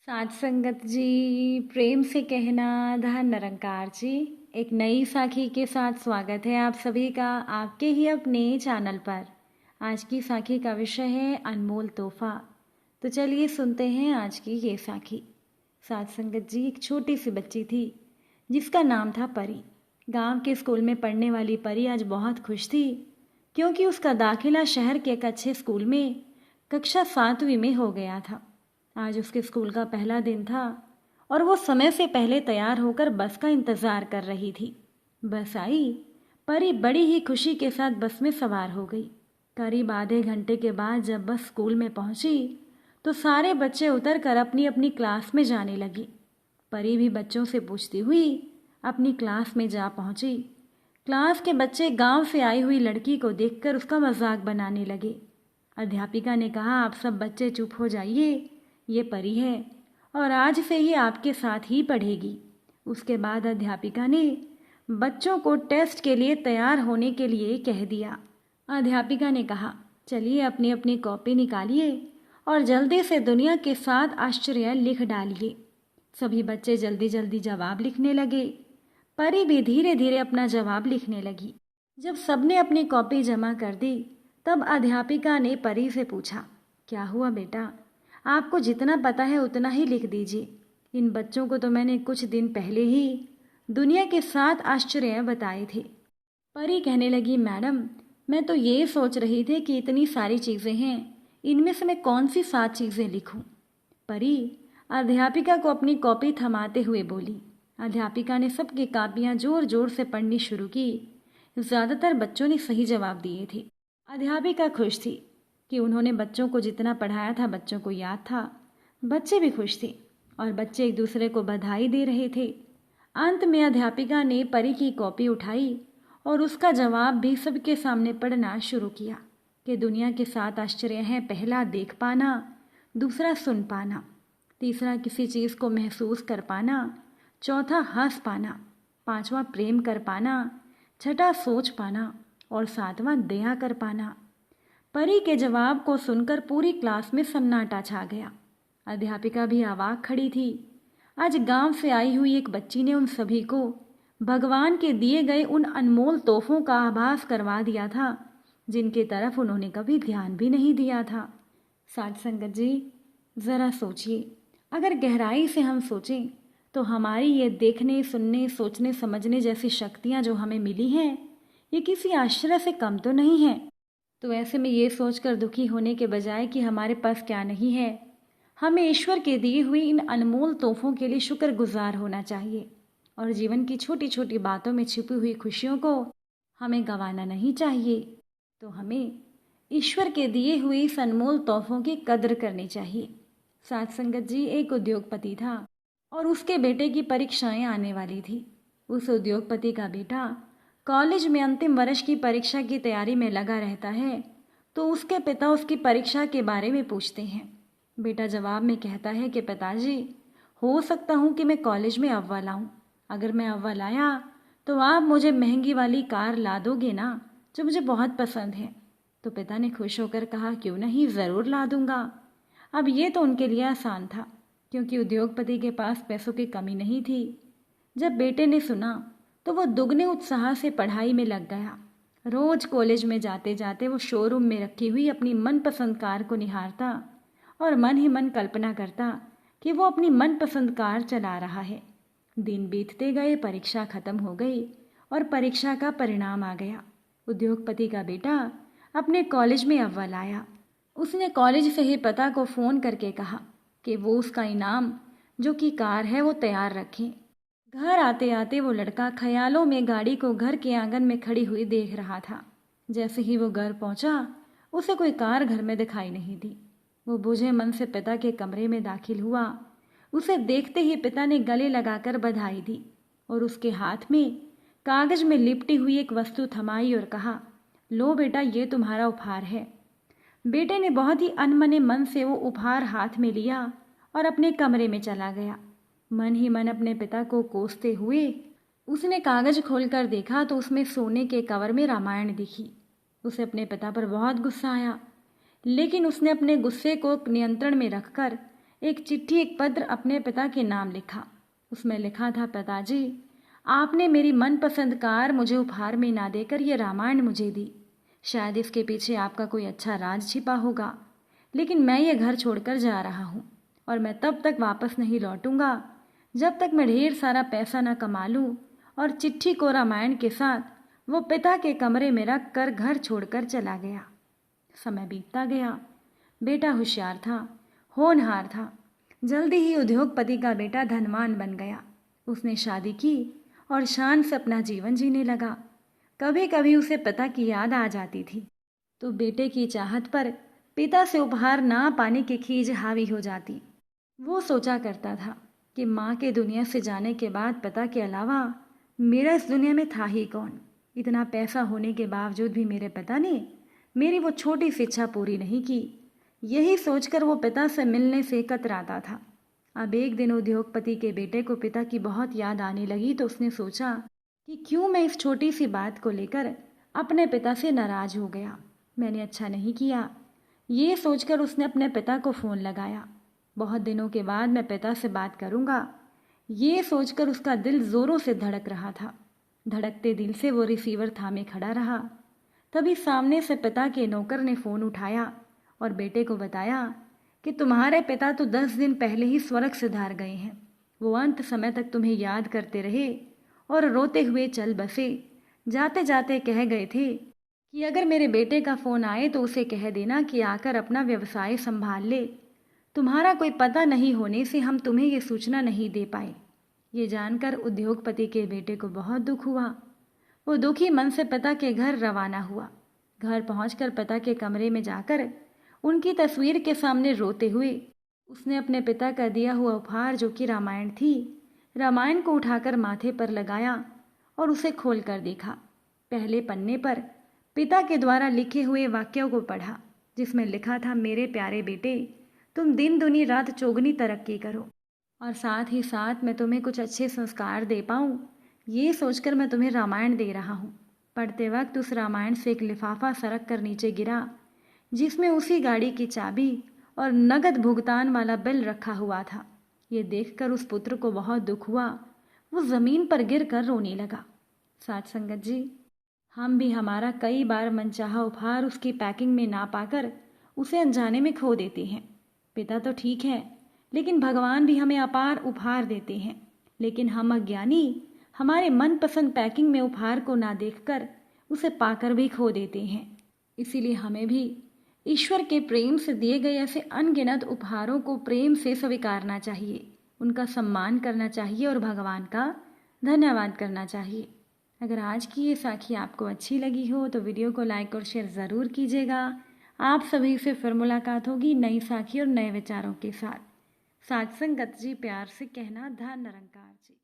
साध संगत जी, प्रेम से कहना धन निरंकार जी। एक नई साखी के साथ स्वागत है आप सभी का आपके ही अपने चैनल पर। आज की साखी का विषय है अनमोल तोहफा। तो चलिए सुनते हैं आज की ये साखी। साध संगत जी, एक छोटी सी बच्ची थी जिसका नाम था परी। गांव के स्कूल में पढ़ने वाली परी आज बहुत खुश थी क्योंकि उसका दाखिला शहर के एक अच्छे स्कूल में कक्षा 7वीं में हो गया था। आज उसके स्कूल का पहला दिन था और वो समय से पहले तैयार होकर बस का इंतज़ार कर रही थी। बस आई, परी बड़ी ही खुशी के साथ बस में सवार हो गई। करीब आधे घंटे के बाद जब बस स्कूल में पहुंची तो सारे बच्चे उतर कर अपनी अपनी क्लास में जाने लगी। परी भी बच्चों से पूछती हुई अपनी क्लास में जा पहुंची। क्लास के बच्चे गांव से आई हुई लड़की को देखकर उसका मजाक बनाने लगे। अध्यापिका ने कहा, आप सब बच्चे चुप हो जाइए, ये परी है और आज से ही आपके साथ ही पढ़ेगी। उसके बाद अध्यापिका ने बच्चों को टेस्ट के लिए तैयार होने के लिए कह दिया। अध्यापिका ने कहा, चलिए अपनी अपनी कॉपी निकालिए और जल्दी से दुनिया के 7 आश्चर्य लिख डालिए। सभी बच्चे जल्दी जल्दी जवाब लिखने लगे। परी भी धीरे धीरे अपना जवाब लिखने लगी। जब सबने अपनी कॉपी जमा कर दी तब अध्यापिका ने परी से पूछा, क्या हुआ बेटा? आपको जितना पता है उतना ही लिख दीजिए। इन बच्चों को तो मैंने कुछ दिन पहले ही दुनिया के 7 आश्चर्य बताए थे। परी कहने लगी, मैडम मैं तो ये सोच रही थी कि इतनी सारी चीज़ें हैं, इनमें से मैं कौन सी 7 चीज़ें लिखूं? परी अध्यापिका को अपनी कॉपी थमाते हुए बोली। अध्यापिका ने सबकी कापियां जोर जोर से पढ़नी शुरू की। ज़्यादातर बच्चों ने सही जवाब दिए थे। अध्यापिका खुश थी कि उन्होंने बच्चों को जितना पढ़ाया था बच्चों को याद था। बच्चे भी खुश थे और बच्चे एक दूसरे को बधाई दे रहे थे। अंत में अध्यापिका ने परी की कॉपी उठाई और उसका जवाब भी सबके सामने पढ़ना शुरू किया कि दुनिया के 7 आश्चर्य हैं, पहला देख पाना, दूसरा सुन पाना, तीसरा किसी चीज़ को महसूस कर पाना, चौथा हंस पाना, पांचवा प्रेम कर पाना, छठा सोच पाना और 7वां दया कर पाना। परी के जवाब को सुनकर पूरी क्लास में सन्नाटा छा गया। अध्यापिका भी अवाक खड़ी थी। आज गांव से आई हुई एक बच्ची ने उन सभी को भगवान के दिए गए उन अनमोल तोहफों का आभास करवा दिया था जिनकी तरफ उन्होंने कभी ध्यान भी नहीं दिया था। साध संगत जी, ज़रा सोचिए, अगर गहराई से हम सोचें तो हमारी ये देखने, सुनने, सोचने, समझने जैसी शक्तियाँ जो हमें मिली हैं, ये किसी आश्चर्य से कम तो नहीं हैं। तो ऐसे में ये सोचकर दुखी होने के बजाय कि हमारे पास क्या नहीं है, हमें ईश्वर के दिए हुई इन अनमोल तोहफों के लिए शुक्रगुजार होना चाहिए और जीवन की छोटी छोटी बातों में छिपी हुई खुशियों को हमें गंवाना नहीं चाहिए। तो हमें ईश्वर के दिए हुए इस अनमोल तोहफों की कद्र करनी चाहिए। साध संगत जी, एक उद्योगपति था और उसके बेटे की परीक्षाएं आने वाली थी। उस उद्योगपति का बेटा कॉलेज में अंतिम वर्ष की परीक्षा की तैयारी में लगा रहता है तो उसके पिता उसकी परीक्षा के बारे में पूछते हैं। बेटा जवाब में कहता है कि पिताजी, हो सकता हूँ कि मैं कॉलेज में अव्वल आऊँ। अगर मैं अव्वल आया तो आप मुझे महंगी वाली कार ला दोगे ना, जो मुझे बहुत पसंद है। तो पिता ने खुश होकर कहा, क्यों नहीं, ज़रूर ला दूंगा। अब ये तो उनके लिए आसान था क्योंकि उद्योगपति के पास पैसों की कमी नहीं थी। जब बेटे ने सुना तो वो दुगने उत्साह से पढ़ाई में लग गया। रोज कॉलेज में जाते जाते वो शोरूम में रखी हुई अपनी मनपसंद कार को निहारता और मन ही मन कल्पना करता कि वो अपनी मनपसंद कार चला रहा है। दिन बीतते गए, परीक्षा खत्म हो गई और परीक्षा का परिणाम आ गया। उद्योगपति का बेटा अपने कॉलेज में अव्वल आया। उसने कॉलेज से ही पिता को फ़ोन करके कहा कि वो उसका इनाम, जो कि कार है, वो तैयार रखें। घर आते आते वो लड़का ख्यालों में गाड़ी को घर के आंगन में खड़ी हुई देख रहा था। जैसे ही वो घर पहुंचा उसे कोई कार घर में दिखाई नहीं दी। वो बुझे मन से पिता के कमरे में दाखिल हुआ। उसे देखते ही पिता ने गले लगाकर बधाई दी और उसके हाथ में कागज में लिपटी हुई एक वस्तु थमाई और कहा, लो बेटा, ये तुम्हारा उपहार है। बेटे ने बहुत ही अनमने मन से वो उपहार हाथ में लिया और अपने कमरे में चला गया। मन ही मन अपने पिता को कोसते हुए उसने कागज खोलकर देखा तो उसमें सोने के कवर में रामायण दिखी। उसे अपने पिता पर बहुत गुस्सा आया, लेकिन उसने अपने गुस्से को नियंत्रण में रखकर एक चिट्ठी, एक पत्र अपने पिता के नाम लिखा। उसमें लिखा था, पिताजी, आपने मेरी मनपसंद कार मुझे उपहार में ना देकर ये रामायण मुझे दी। शायद इसके पीछे आपका कोई अच्छा राज छिपा होगा, लेकिन मैं ये घर छोड़कर जा रहा हूँ और मैं तब तक वापस नहीं लौटूंगा जब तक मैं ढेर सारा पैसा न कमा लूँ। और चिट्ठी को रामायण के साथ वो पिता के कमरे में रख कर घर छोड़कर चला गया। समय बीतता गया। बेटा होशियार था, होनहार था। जल्दी ही उद्योगपति का बेटा धनवान बन गया। उसने शादी की और शान से अपना जीवन जीने लगा। कभी कभी उसे पिता की याद आ जाती थी तो बेटे की चाहत पर पिता से उपहार ना पाने की खीज हावी हो जाती। वो सोचा करता था कि माँ के दुनिया से जाने के बाद पिता के अलावा मेरा इस दुनिया में था ही कौन। इतना पैसा होने के बावजूद भी मेरे पिता ने मेरी वो छोटी सी इच्छा पूरी नहीं की। यही सोचकर वो पिता से मिलने से कतराता था। अब एक दिन उद्योगपति के बेटे को पिता की बहुत याद आने लगी तो उसने सोचा कि क्यों मैं इस छोटी सी बात को लेकर अपने पिता से नाराज हो गया। मैंने अच्छा नहीं किया। ये सोचकर उसने अपने पिता को फ़ोन लगाया। बहुत दिनों के बाद मैं पिता से बात करूँगा, ये सोचकर उसका दिल ज़ोरों से धड़क रहा था। धड़कते दिल से वो रिसीवर थामे खड़ा रहा। तभी सामने से पिता के नौकर ने फ़ोन उठाया और बेटे को बताया कि तुम्हारे पिता तो 10 दिन पहले ही स्वर्ग सिधार गए हैं। वो अंत समय तक तुम्हें याद करते रहे और रोते हुए चल बसे। जाते जाते कह गए थे कि अगर मेरे बेटे का फ़ोन आए तो उसे कह देना कि आकर अपना व्यवसाय संभाल ले। तुम्हारा कोई पता नहीं होने से हम तुम्हें ये सूचना नहीं दे पाए। ये जानकर उद्योगपति के बेटे को बहुत दुख हुआ। वो दुखी मन से पिता के घर रवाना हुआ। घर पहुंचकर पिता के कमरे में जाकर उनकी तस्वीर के सामने रोते हुए उसने अपने पिता का दिया हुआ उपहार, जो कि रामायण थी, रामायण को उठाकर माथे पर लगाया और उसे खोल कर देखा। पहले पन्ने पर पिता के द्वारा लिखे हुए वाक्यों को पढ़ा, जिसमें लिखा था, मेरे प्यारे बेटे, तुम दिन दुनी रात चौगुनी तरक्की करो और साथ ही साथ मैं तुम्हें कुछ अच्छे संस्कार दे पाऊँ, ये सोचकर मैं तुम्हें रामायण दे रहा हूँ। पढ़ते वक्त उस रामायण से एक लिफाफा सरक कर नीचे गिरा, जिसमें उसी गाड़ी की चाबी और नगद भुगतान वाला बिल रखा हुआ था। ये देखकर उस पुत्र को बहुत दुख हुआ। वो ज़मीन पर गिर कर रोने लगा। साथ संगत जी, हम भी हमारा कई बार मनचाहा उपहार उसकी पैकिंग में ना पाकर उसे अनजाने में खो देते हैं। पिता तो ठीक है, लेकिन भगवान भी हमें अपार उपहार देते हैं। लेकिन हम अज्ञानी हमारे मनपसंद पैकिंग में उपहार को ना देखकर उसे पाकर भी खो देते हैं। इसीलिए हमें भी ईश्वर के प्रेम से दिए गए ऐसे अनगिनत उपहारों को प्रेम से स्वीकारना चाहिए, उनका सम्मान करना चाहिए और भगवान का धन्यवाद करना चाहिए। अगर आज की ये साखी आपको अच्छी लगी हो तो वीडियो को लाइक और शेयर ज़रूर कीजिएगा। आप सभी से फिर मुलाकात होगी नई साखी और नए विचारों के साथ। साथ संगत जी, प्यार से कहना, धन निरंकार जी।